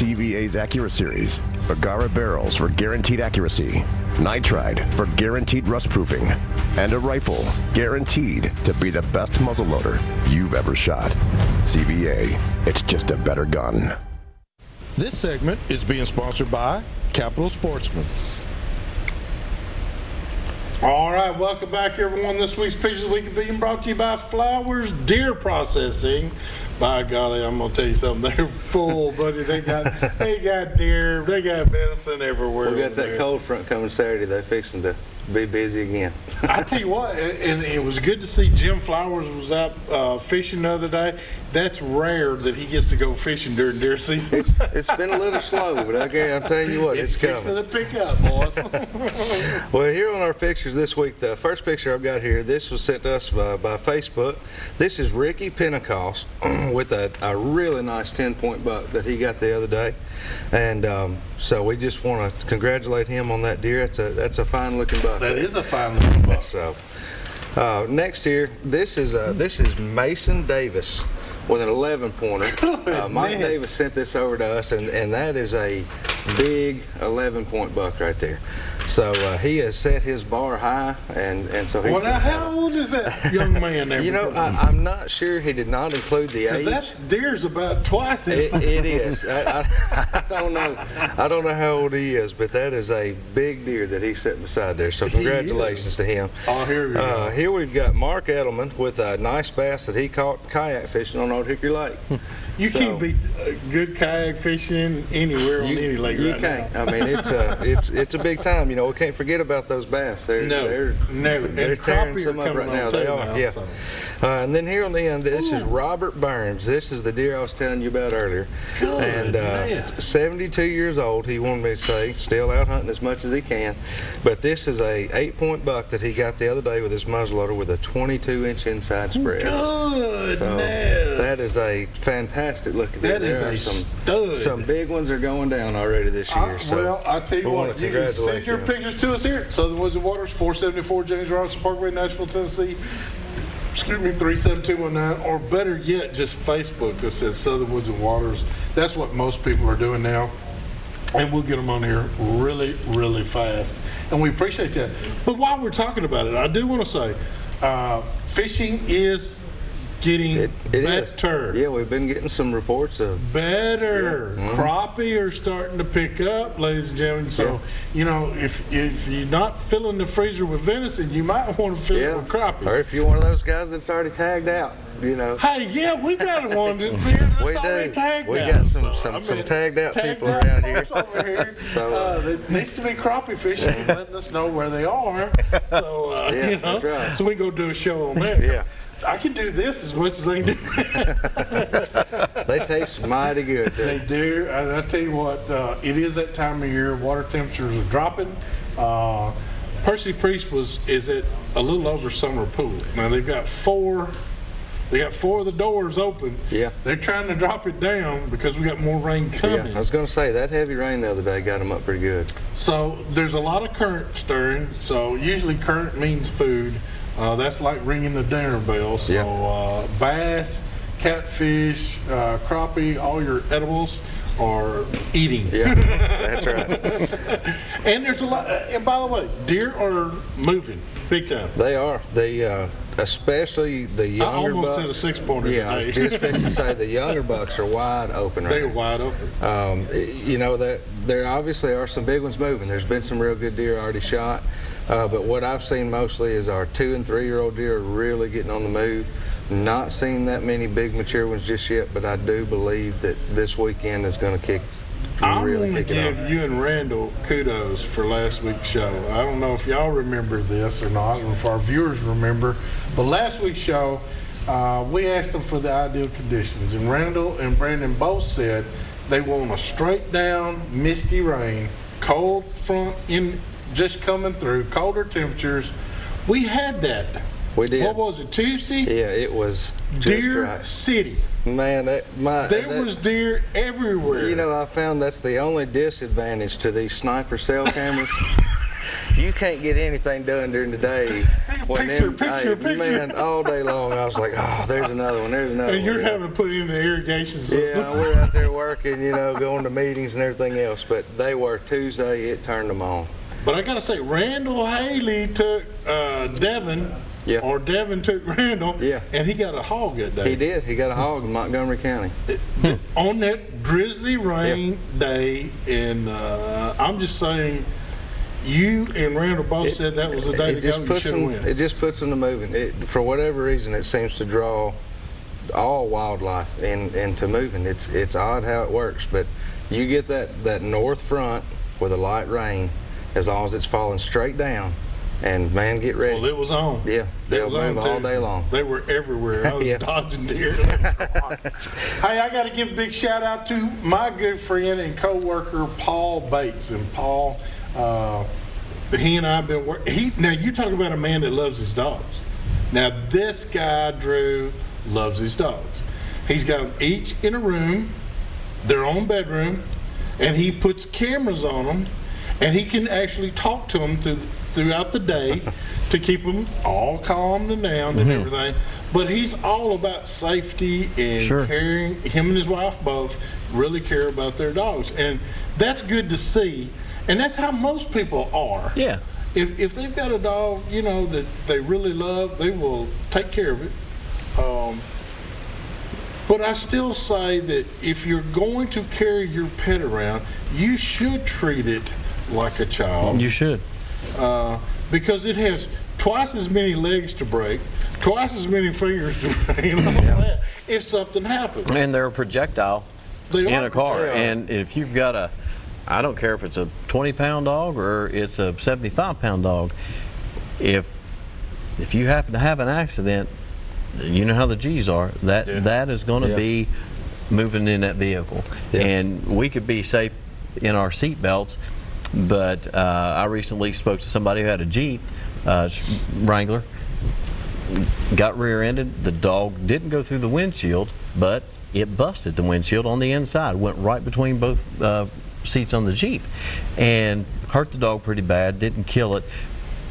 CVA's AccuraSeries, Agara barrels for guaranteed accuracy, nitride for guaranteed rust proofing, and a rifle guaranteed to be the best muzzleloader you've ever shot. CVA, it's just a better gun. This segment is being sponsored by Capital Sportsman. All right, welcome back, everyone. This week's Pictures of the Week is being brought to you by Flowers Deer Processing. By golly, I'm gonna tell you something. They're full, buddy. They got deer, they got venison everywhere. We got that cold front coming Saturday. They're fixing to be busy again. I tell you what, and it was good to see Jim Flowers was out fishing the other day. That's rare that he gets to go fishing during deer season. It's been a little slow, but I'm telling you what, it's coming. It's fixing to pick up, boys. Well, here on our pictures this week, the first picture I've got here, this was sent to us by Facebook. This is Ricky Pentecost with a really nice 10-point buck that he got the other day. And so we just want to congratulate him on that deer. That's a fine-looking buck. That is a fine-looking buck. So next here, this is Mason Davis with an 11-pointer. Mike Davis sent this over to us, and that is a big 11-point buck right there. So he has set his bar high, and so he's. Well, now how old is that young man there? You know, I'm not sure. He did not include the age. That deer's about twice his size. It is. I don't know. I don't know how old he is, but that is a big deer that he's sitting beside there. So congratulations to him. Oh, here we go. Here we've got Mark Edelman with a nice bass that he caught kayak fishing on Old Hickory Lake. You can't beat good kayak fishing anywhere on any lake right now. You can't. I mean, it's a big time. You know, we can't forget about those bass. They're tearing some up right now. They are. Yeah. So. And then here on the end, this is Robert Burns. This is the deer I was telling you about earlier. And 72 years old. He wanted me to say, still out hunting as much as he can. But this is a 8-point buck that he got the other day with his muzzleloader with a 22-inch inside spread. Goodness. So that is a fantastic looking deer. That is a stud. Some big ones are going down already this year. Well, I tell you what, you can send your pictures to us here. Southern Woods and Waters, 474 James Robinson Parkway, Nashville, Tennessee. Excuse me, 37219, or better yet, just Facebook that says Southern Woods and Waters. That's what most people are doing now. And we'll get them on here really, really fast. And we appreciate that. But while we're talking about it, I do want to say, fishing is getting better. Yeah, we've been getting some reports of better. Yeah. Crappie are starting to pick up, ladies and gentlemen. So, you know, if you're not filling the freezer with venison, you might want to fill it with crappie. Or if you're one of those guys that's already tagged out, you know. Hey, yeah, we got one that's here that's already tagged out. We got some tagged out people around here. Over here. So it needs to be crappie fishing and letting us know where they are. So you know, that's right. So we go do a show on that. Yeah. I can do this as much as I can do. They taste mighty good. They do. And I tell you what, it is that time of year. Water temperatures are dropping. Percy Priest is at a little over summer pool. Now they've got four. They got 4 of the doors open. Yeah. They're trying to drop it down because we got more rain coming. Yeah, I was going to say, that heavy rain the other day got them up pretty good. So there's a lot of current stirring. So usually current means food. That's like ringing the dinner bell. So bass, catfish, crappie, all your edibles are eating. Yeah, that's right. And there's a lot. And by the way, deer are moving big time. They are. They especially the younger bucks. I almost did a 6-pointer today. I was just fixing to say the younger bucks are wide open right now. They're wide open. You know, that there obviously are some big ones moving. There's been some real good deer already shot. But what I've seen mostly is our 2- and 3-year-old deer are really getting on the move. Not seen that many big mature ones just yet, but I do believe that this weekend is going to kick. I'm going to give you and Randall kudos for last week's show. I don't know if y'all remember this or not, or if our viewers remember, but last week's show, we asked them for the ideal conditions, and Randall and Brandon both said they want a straight down, misty rain, cold front in just coming through, colder temperatures. We had that. We did. What was it, Tuesday? Yeah, it was just Deer right. City. Man, there was deer everywhere. You know, I found that's the only disadvantage to these sniper cell cameras You can't get anything done during the day. Picture. Man, all day long, I was like, oh, there's another one, there's another one. And you're having to put in the irrigation system. Yeah, we're out there working, you know, going to meetings and everything else. But they were Tuesday, it turned them on. But I got to say, Randall Haley took Devin. Yeah. Or Devin took Randall, and he got a hog that day. He did. He got a hog in Montgomery County. On that drizzly rain day, and I'm just saying, you and Randall both said that was the day to go. You should win. It just puts them to moving. For whatever reason, it seems to draw all wildlife into moving. It's odd how it works, but you get that north front with a light rain, as long as it's falling straight down. And man, get ready. Well, it was on. Yeah, they'll move all day long. They were everywhere. I was dodging deer. Hey, I got to give a big shout out to my good friend and co-worker Paul Bates. And Paul, he and I have been working. Now you talk about a man that loves his dogs. Now this guy, Drew, loves his dogs. He's got them each in a room, their own bedroom, and he puts cameras on them, and he can actually talk to them throughout the day to keep them all calmed and down and everything. But he's all about safety and caring. Him and his wife both really care about their dogs, and that's good to see. And that's how most people are. Yeah. If they've got a dog, you know, that they really love, they will take care of it. But I still say that if you're going to carry your pet around, you should treat it like a child. You should. Because it has twice as many legs to break, twice as many fingers to break, and all that, if something happens. And they're a projectile in a car. And if you've got I don't care if it's a 20-pound dog or it's a 75-pound dog, if you happen to have an accident, you know how the G's are, that is going to be moving in that vehicle. And we could be safe in our seat belts, but I recently spoke to somebody who had a Jeep Wrangler, got rear-ended. The dog didn't go through the windshield, but it busted the windshield on the inside, went right between both seats on the Jeep, and hurt the dog pretty bad, didn't kill it.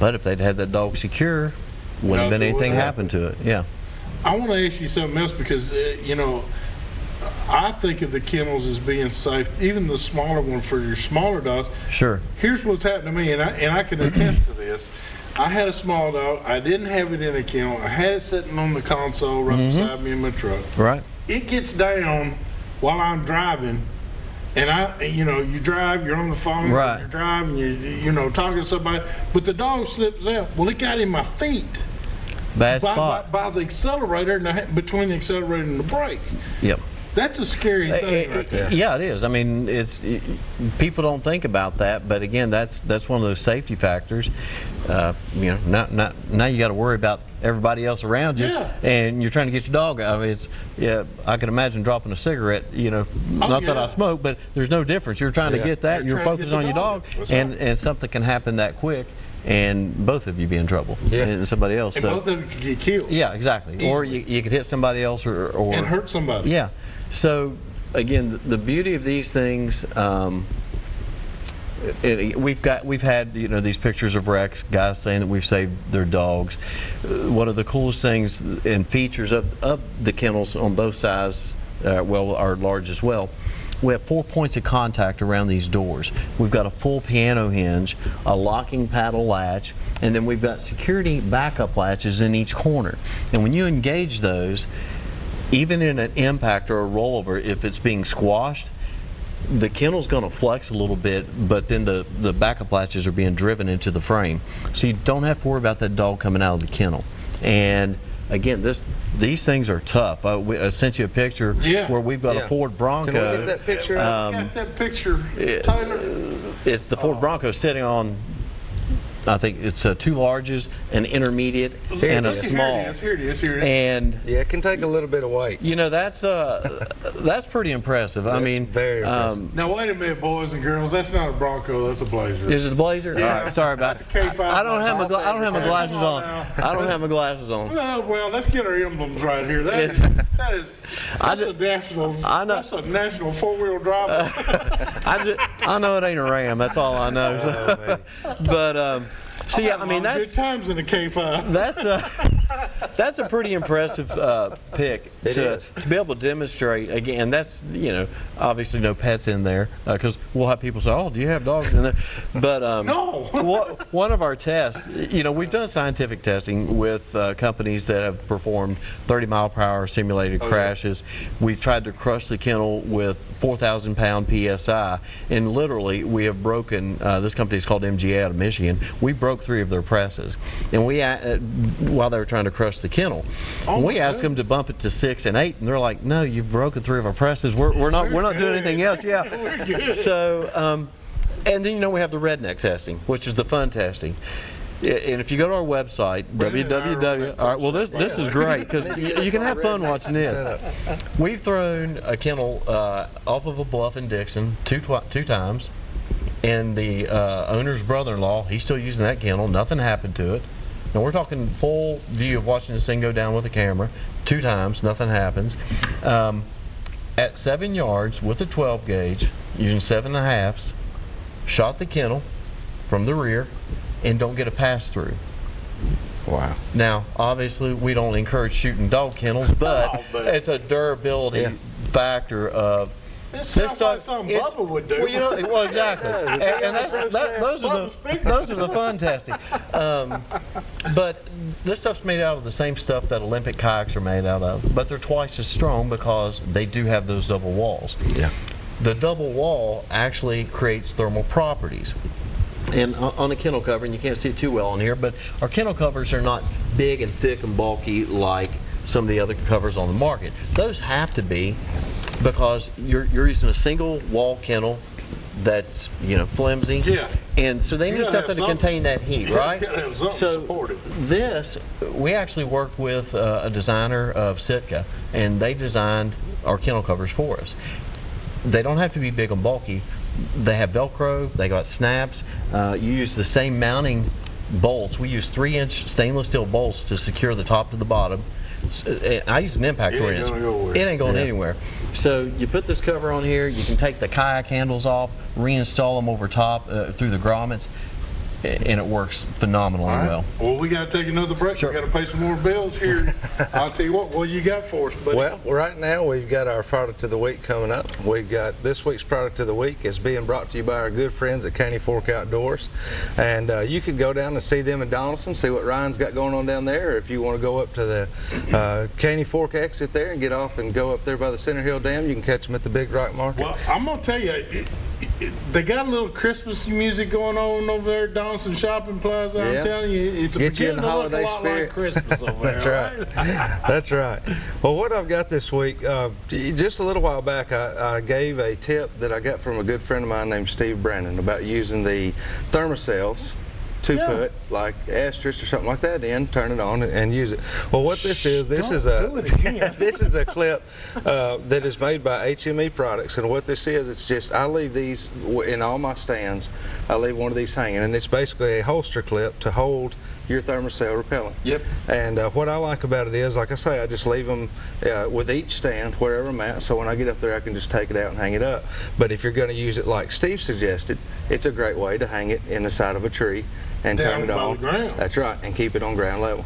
But if they'd had that dog secure, wouldn't have been anything happen to it. Yeah. I want to ask you something else, because you know, I think of the kennels as being safe, even the smaller one for your smaller dogs. Sure. Here's what's happened to me, and I can attest to this. I had a small dog. I didn't have it in a kennel. I had it sitting on the console right beside me in my truck. Right. It gets down while I'm driving, and you know, you drive, you're on the phone, you're driving, you know, talking to somebody, but the dog slips out. Well, it got in my feet. Bad spot. By the accelerator, and between the accelerator and the brake. Yep. That's a scary thing right there. Yeah, it is. I mean, people don't think about that, but again, that's one of those safety factors. You know, now you got to worry about everybody else around you, and you're trying to get your dog out. I mean, I can imagine dropping a cigarette. You know, not that I smoke, but there's no difference. You're trying to get that. You're focused on your dog, and something can happen that quick, and both of you be in trouble, and somebody else. And both of you could get killed. Yeah, exactly. Easily. Or you could hit somebody else, or and hurt somebody. Yeah. So again, the beauty of these things, we've had, you know, these pictures of wrecks, guys saying that we've saved their dogs. One of the coolest things and features of the kennels on both sides, well, are large as well. We have 4 points of contact around these doors. We've got a full piano hinge, a locking paddle latch, and then we've got security backup latches in each corner. And when you engage those, even in an impact or a rollover, if it's being squashed, the kennel's going to flex a little bit, but then the backup latches are being driven into the frame. So you don't have to worry about that dog coming out of the kennel. And again, these things are tough. I sent you a picture where we've got a Ford Bronco. Can we get that picture? Got that picture, Tyler? It's the Ford Bronco sitting on, I think it's 2 larges, an intermediate, and a small. Here it is. And yeah, it can take a little bit of weight. You know, that's pretty impressive. That's I mean, very impressive. Now wait a minute, boys and girls. That's not a Bronco. That's a Blazer. Is it a Blazer? Yeah. All right, sorry about it. I don't have my glasses on. I don't have my glasses on. Well, let's get our emblems right here. That's a national 4-wheel drive. I know it ain't a ram. That's all I know. But so yeah, I mean that's good times in the K5. That's a pretty impressive pick to be able to demonstrate. Again, that's, you know, obviously no pets in there because we'll have people say, "Oh, do you have dogs in there?" But no. One of our tests, you know, we've done scientific testing with companies that have performed 30-mile-per-hour simulated crashes. We've tried to crush the kennel with 4,000-pound PSI, and literally we have broken. This company is called MGA out of Michigan. We broke 3 of their presses, and we while they were trying to crush the kennel, we asked them to bump it to 6 and 8, and they're like, "No, you've broken 3 of our presses. We're not doing anything else." Yeah. So, and then, you know, we have the redneck testing, which is the fun testing. And if you go to our website, www. All right, well, this is great because you can have fun watching this. We've thrown a kennel off of a bluff in Dixon two times, and the owner's brother-in-law, he's still using that kennel. Nothing happened to it. Now we're talking full view of watching this thing go down with a camera. 2 times, nothing happens. At 7 yards with a 12 gauge, using 7.5s, shot the kennel from the rear, and don't get a pass through. Wow. Now, obviously, we don't encourage shooting dog kennels, but it's a durability factor of. It sounds like something Bubba would do. Well, you know, well, exactly. And those are the fun testing. But this stuff's made out of the same stuff that Olympic kayaks are made out of, but they're twice as strong because they do have those double walls. Yeah. The double wall actually creates thermal properties. And on a kennel cover, and you can't see it too well on here, but our kennel covers are not big and thick and bulky like some of the other covers on the market. Those have to be because you're using a single wall kennel that's, you know, flimsy. Yeah. And so they need something to contain that heat, right? So this, we actually worked with a designer of Sitka, and they designed our kennel covers for us. They don't have to be big and bulky. They have Velcro, they got snaps. You use the same mounting bolts. We use 3-inch stainless steel bolts to secure the top to the bottom. I use an impact wrench. It ain't going anywhere. So you put this cover on here, you can take the kayak handles off, reinstall them over top through the grommets, and it works phenomenally well. Well, we got to take another break. Sure. We got to pay some more bills here. I'll tell you what you got for us, buddy? Well, right now we've got our product of the week coming up. We've got this week's product of the week is being brought to you by our good friends at Caney Fork Outdoors. And you can go down and see them in Donaldson, see what Ryan's got going on down there. Or if you want to go up to the Caney Fork exit there and get off and go up there by the Center Hill Dam, you can catch them at the Big Rock Market. Well, I'm going to tell you, they got a little Christmas music going on over there at Donaldson Shopping Plaza. I'm telling you, it's beginning to look a lot like Christmas over there. That's right. That's right. Well, what I've got this week, just a little while back, I gave a tip that I got from a good friend of mine named Steve Brandon about using the thermocells to put like asterisk or something like that in, turn it on and use it. Well, what this is this is a clip that is made by HME Products, and what this is, it's just, I leave these in all my stands. I leave one of these hanging, and it's basically a holster clip to hold your thermocell repellent. Yep. And what I like about it is, like I say, I just leave them with each stand wherever I'm at, so when I get up there I can just take it out and hang it up. But if you're going to use it like Steve suggested, it's a great way to hang it in the side of a tree and turn it on. That's right, and keep it on ground level.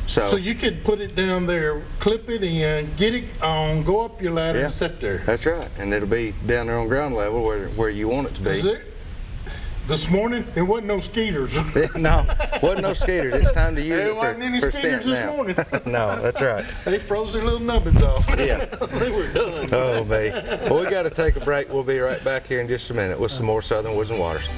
So you could put it down there, clip it in, get it on, go up your ladder and sit there. That's right, and it'll be down there on ground level where you want it to be. This morning, there wasn't no skeeters. No, wasn't no skeeters. It's time to use it wasn't any for skeeters scent this now. morning. No, that's right. They froze their little nubbins off. Yeah. They were done. Oh, me. Well, we got to take a break. We'll be right back here in just a minute with some more Southern Woods and Waters.